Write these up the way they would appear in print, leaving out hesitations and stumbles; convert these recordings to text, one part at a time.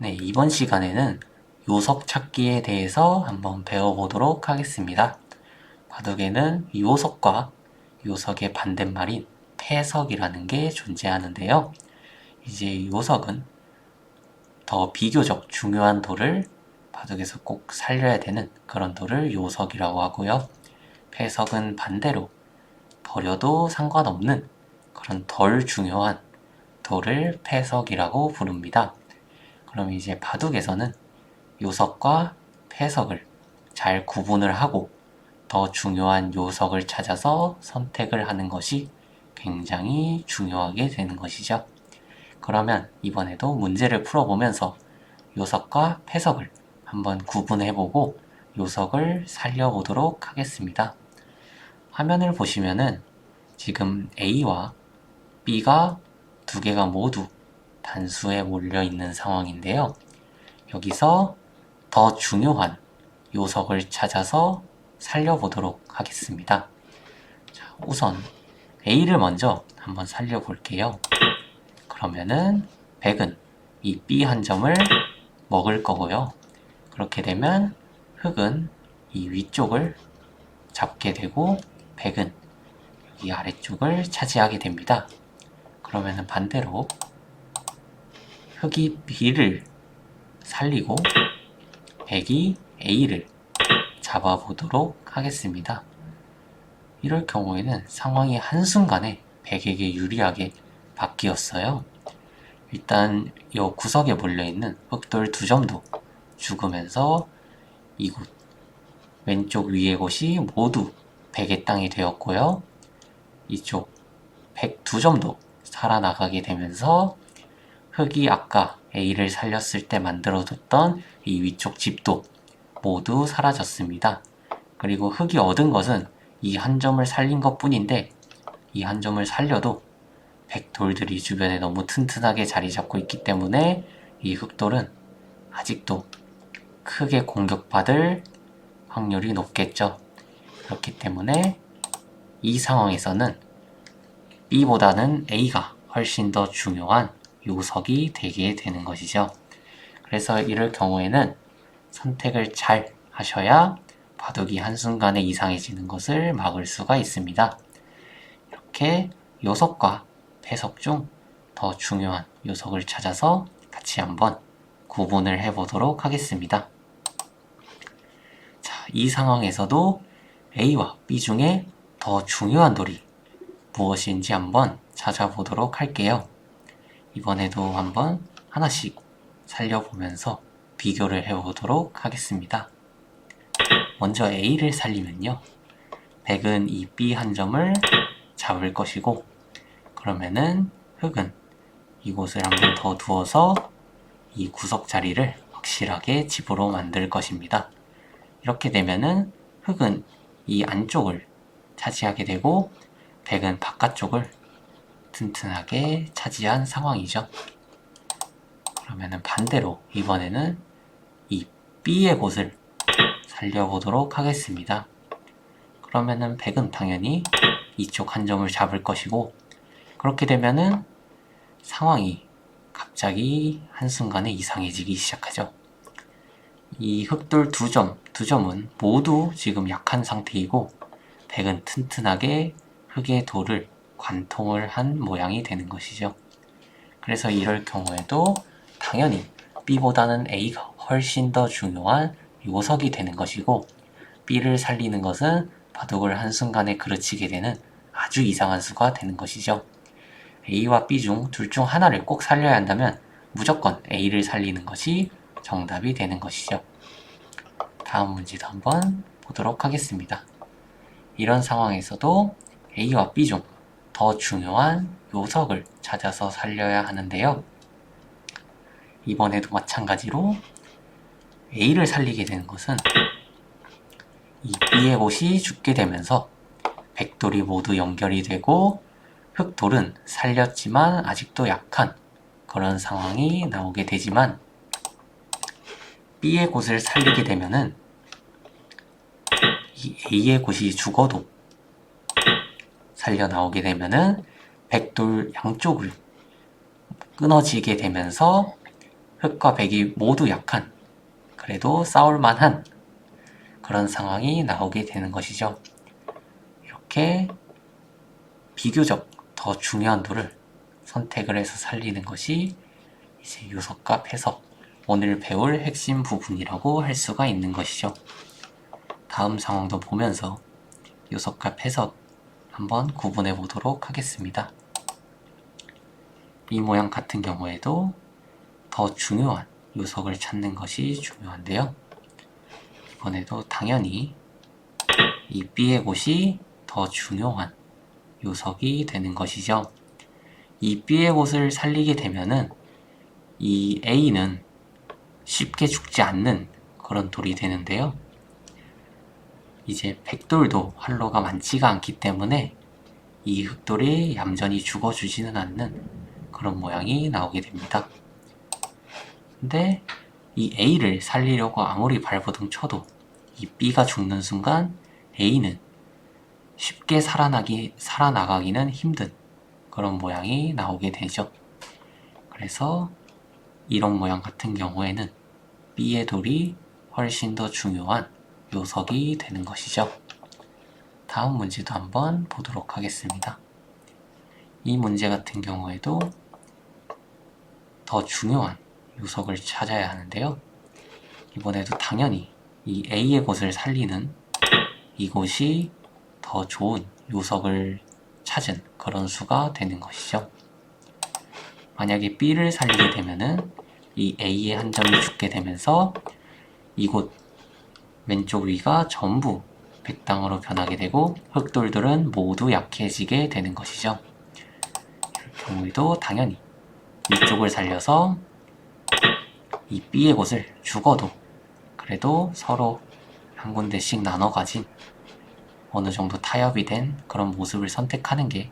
네, 이번 시간에는 요석 찾기에 대해서 한번 배워보도록 하겠습니다. 바둑에는 요석과 요석의 반대말인 패석이라는 게 존재하는데요. 이제 요석은 더 비교적 중요한 돌을 바둑에서 꼭 살려야 되는 그런 돌을 요석이라고 하고요. 패석은 반대로 버려도 상관없는 그런 덜 중요한 돌을 패석이라고 부릅니다. 그럼 이제 바둑에서는 요석과 패석을 잘 구분을 하고 더 중요한 요석을 찾아서 선택을 하는 것이 굉장히 중요하게 되는 것이죠. 그러면 이번에도 문제를 풀어보면서 요석과 패석을 한번 구분해보고 요석을 살려보도록 하겠습니다. 화면을 보시면은 지금 A와 B가 두 개가 모두 단수에 몰려있는 상황인데요. 여기서 더 중요한 요석을 찾아서 살려보도록 하겠습니다. 자, 우선 A를 먼저 한번 살려볼게요. 그러면은 백은 이 B 한 점을 먹을 거고요. 그렇게 되면 흑은 이 위쪽을 잡게 되고 백은 이 아래쪽을 차지하게 됩니다. 그러면은 반대로 흑이 B를 살리고 백이 A를 잡아보도록 하겠습니다. 이럴 경우에는 상황이 한순간에 백에게 유리하게 바뀌었어요. 일단 이 구석에 몰려있는 흑돌 두 점도 죽으면서 이곳 왼쪽 위의 곳이 모두 백의 땅이 되었고요. 이쪽 백 두 점도 살아나가게 되면서 흑이 아까 A를 살렸을 때 만들어뒀던 이 위쪽 집도 모두 사라졌습니다. 그리고 흑이 얻은 것은 이 한 점을 살린 것 뿐인데 이 한 점을 살려도 백돌들이 주변에 너무 튼튼하게 자리 잡고 있기 때문에 이 흑돌은 아직도 크게 공격받을 확률이 높겠죠. 그렇기 때문에 이 상황에서는 B보다는 A가 훨씬 더 중요한 요석이 되게 되는 것이죠. 그래서 이럴 경우에는 선택을 잘 하셔야 바둑이 한순간에 이상해지는 것을 막을 수가 있습니다. 이렇게 요석과 패석 중 더 중요한 요석을 찾아서 같이 한번 구분을 해보도록 하겠습니다. 자, 이 상황에서도 A와 B 중에 더 중요한 돌이 무엇인지 한번 찾아보도록 할게요. 이번에도 한번 하나씩 살려보면서 비교를 해보도록 하겠습니다. 먼저 A를 살리면요. 백은 이 B 한 점을 잡을 것이고 그러면은 흑은 이곳을 한번 더 두어서 이 구석 자리를 확실하게 집으로 만들 것입니다. 이렇게 되면은 흑은 이 안쪽을 차지하게 되고 백은 바깥쪽을 튼튼하게 차지한 상황이죠. 그러면은 반대로 이번에는 이 B의 곳을 살려보도록 하겠습니다. 그러면은 백은 당연히 이쪽 한 점을 잡을 것이고 그렇게 되면은 상황이 갑자기 한순간에 이상해지기 시작하죠. 이 흑돌 두 점은 모두 지금 약한 상태이고 백은 튼튼하게 흑의 돌을 관통을 한 모양이 되는 것이죠. 그래서 이럴 경우에도 당연히 B보다는 A가 훨씬 더 중요한 요석이 되는 것이고 B를 살리는 것은 바둑을 한순간에 그르치게 되는 아주 이상한 수가 되는 것이죠. A와 B 중 둘 중 하나를 꼭 살려야 한다면 무조건 A를 살리는 것이 정답이 되는 것이죠. 다음 문제도 한번 보도록 하겠습니다. 이런 상황에서도 A와 B 중 더 중요한 요석을 찾아서 살려야 하는데요. 이번에도 마찬가지로 A를 살리게 되는 것은 이 B의 곳이 죽게 되면서 백돌이 모두 연결이 되고 흑돌은 살렸지만 아직도 약한 그런 상황이 나오게 되지만 B의 곳을 살리게 되면은 이 A의 곳이 죽어도 살려 나오게 되면은 백돌 양쪽을 끊어지게 되면서 흑과 백이 모두 약한, 그래도 싸울 만한 그런 상황이 나오게 되는 것이죠. 이렇게 비교적 더 중요한 돌을 선택을 해서 살리는 것이 이제 요석과 패석, 오늘 배울 핵심 부분이라고 할 수가 있는 것이죠. 다음 상황도 보면서 요석과 패석 한번 구분해 보도록 하겠습니다. 이 모양 같은 경우에도 더 중요한 요석을 찾는 것이 중요한데요. 이번에도 당연히 이 B의 곳이 더 중요한 요석이 되는 것이죠. 이 B의 곳을 살리게 되면은 이 A는 쉽게 죽지 않는 그런 돌이 되는데요. 이제 백돌도 활로가 많지가 않기 때문에 이 흑돌이 얌전히 죽어주지는 않는 그런 모양이 나오게 됩니다. 근데 이 A를 살리려고 아무리 발버둥 쳐도 이 B가 죽는 순간 A는 쉽게 살아나가기는 힘든 그런 모양이 나오게 되죠. 그래서 이런 모양 같은 경우에는 B의 돌이 훨씬 더 중요한 요석이 되는 것이죠. 다음 문제도 한번 보도록 하겠습니다. 이 문제 같은 경우에도 더 중요한 요석을 찾아야 하는데요. 이번에도 당연히 이 A의 곳을 살리는 이곳이 더 좋은 요석을 찾은 그런 수가 되는 것이죠. 만약에 B를 살리게 되면은 이 A의 한 점이 죽게 되면서 이곳 왼쪽 위가 전부 백당으로 변하게 되고 흑돌들은 모두 약해지게 되는 것이죠. 이럴 경우에도 당연히 이쪽을 살려서 이 B의 곳을 죽어도 그래도 서로 한 군데씩 나눠 가진 어느 정도 타협이 된 그런 모습을 선택하는 게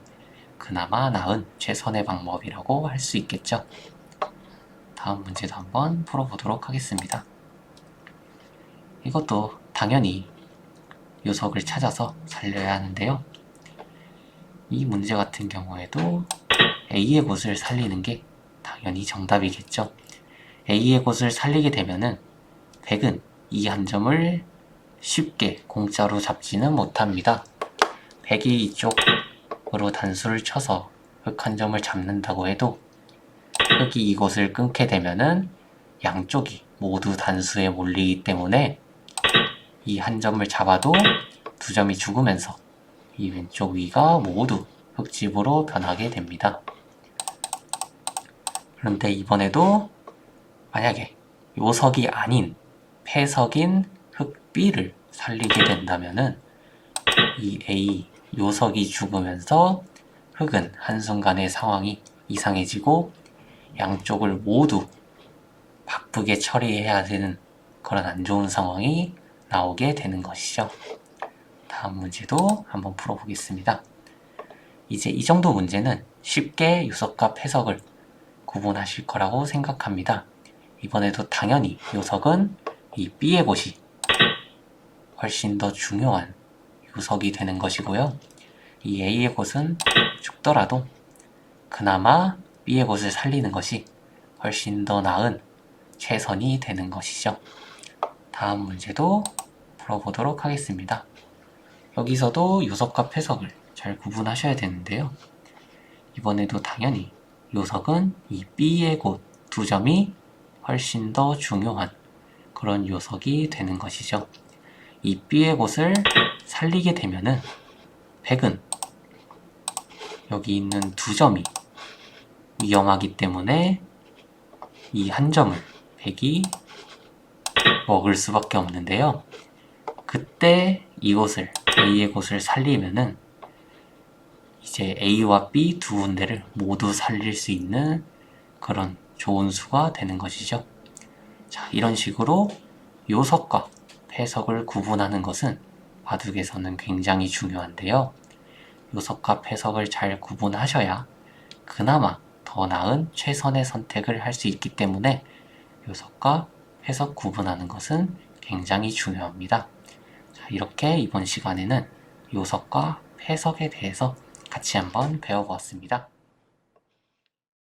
그나마 나은 최선의 방법이라고 할 수 있겠죠. 다음 문제도 한번 풀어보도록 하겠습니다. 이것도 당연히 요석을 찾아서 살려야 하는데요. 이 문제 같은 경우에도 A의 곳을 살리는 게 당연히 정답이겠죠. A의 곳을 살리게 되면은 백은 이 한 점을 쉽게 공짜로 잡지는 못합니다. 백이 이쪽으로 단수를 쳐서 흑 한 점을 잡는다고 해도 흑이 이곳을 끊게 되면은 양쪽이 모두 단수에 몰리기 때문에 이 한 점을 잡아도 두 점이 죽으면서 이 왼쪽 위가 모두 흑집으로 변하게 됩니다. 그런데 이번에도 만약에 요석이 아닌 패석인 흑 B를 살리게 된다면은 이 A 요석이 죽으면서 흑은 한순간에 상황이 이상해지고 양쪽을 모두 바쁘게 처리해야 되는 그런 안 좋은 상황이 나오게 되는 것이죠. 다음 문제도 한번 풀어보겠습니다. 이제 이 정도 문제는 쉽게 요석과 패석을 구분하실 거라고 생각합니다. 이번에도 당연히 요석은 이 B의 곳이 훨씬 더 중요한 요석이 되는 것이고요. 이 A의 곳은 죽더라도 그나마 B의 곳을 살리는 것이 훨씬 더 나은 최선이 되는 것이죠. 다음 문제도 풀어보도록 하겠습니다. 여기서도 요석과 패석을 잘 구분하셔야 되는데요. 이번에도 당연히 요석은 이 B의 곳 두 점이 훨씬 더 중요한 그런 요석이 되는 것이죠. 이 B의 곳을 살리게 되면은 백은 여기 있는 두 점이 위험하기 때문에 이 한 점을 백이 먹을 수밖에 없는데요. 그때 이곳을 A의 곳을 살리면은 이제 A와 B 두 군데를 모두 살릴 수 있는 그런 좋은 수가 되는 것이죠. 자, 이런 식으로 요석과 패석을 구분하는 것은 바둑에서는 굉장히 중요한데요. 요석과 패석을 잘 구분하셔야 그나마 더 나은 최선의 선택을 할 수 있기 때문에 요석과 패석 구분하는 것은 굉장히 중요합니다. 자, 이렇게 이번 시간에는 요석과 패석에 대해서 같이 한번 배워보았습니다.